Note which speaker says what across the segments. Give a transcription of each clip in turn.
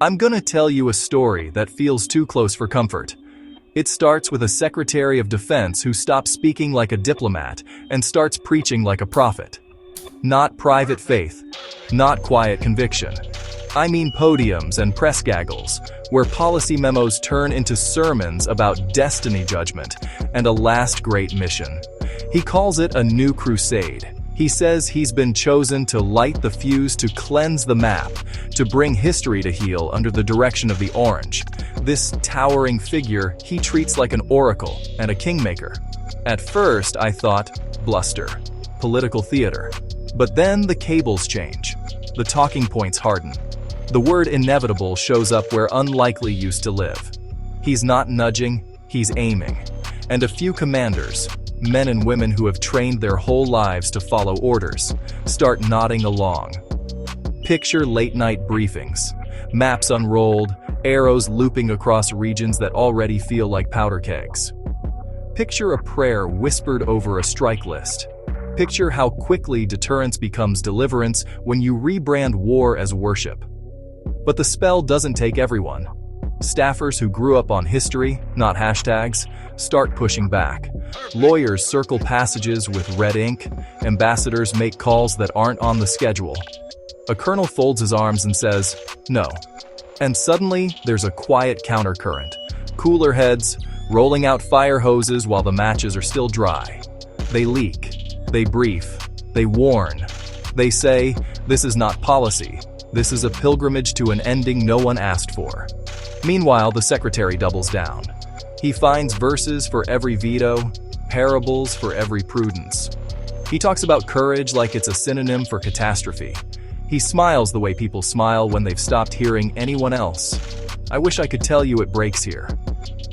Speaker 1: I'm gonna tell you a story that feels too close for comfort. It starts with a Secretary of Defense who stops speaking like a diplomat and starts preaching like a prophet. Not private faith, not quiet conviction. I mean podiums and press gaggles, where policy memos turn into sermons about destiny judgment and a last great mission. He calls it a new crusade. He says he's been chosen to light the fuse, to cleanse the map, to bring history to heel under the direction of the orange. This towering figure he treats like an oracle and a kingmaker. At first I thought, bluster, political theater. But then the cables change. The talking points harden. The word inevitable shows up where unlikely used to live. He's not nudging, he's aiming. And a few commanders, men and women who have trained their whole lives to follow orders, start nodding along. Picture late-night briefings, maps unrolled, arrows looping across regions that already feel like powder kegs. Picture a prayer whispered over a strike list. Picture how quickly deterrence becomes deliverance when you rebrand war as worship. But the spell doesn't take everyone. Staffers who grew up on history, not hashtags, start pushing back. Lawyers circle passages with red ink. Ambassadors make calls that aren't on the schedule. A colonel folds his arms and says, no. And suddenly, there's a quiet countercurrent. Cooler heads, rolling out fire hoses while the matches are still dry. They leak. They brief. They warn. They say, this is not policy. This is a pilgrimage to an ending no one asked for. Meanwhile, the secretary doubles down. He finds verses for every veto, parables for every prudence. He talks about courage like it's a synonym for catastrophe. He smiles the way people smile when they've stopped hearing anyone else. I wish I could tell you it breaks here.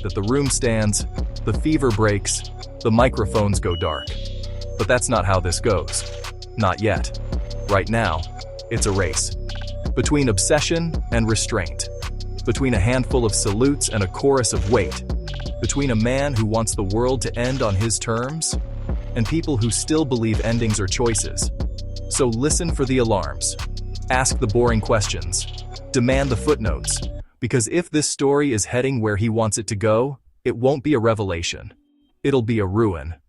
Speaker 1: That the room stands, the fever breaks, the microphones go dark. But that's not how this goes. Not yet. Right now, it's a race. Between obsession and restraint. Between a handful of salutes and a chorus of weight. Between a man who wants the world to end on his terms and people who still believe endings are choices. So listen for the alarms. Ask the boring questions. Demand the footnotes. Because if this story is heading where he wants it to go, it won't be a revelation. It'll be a ruin.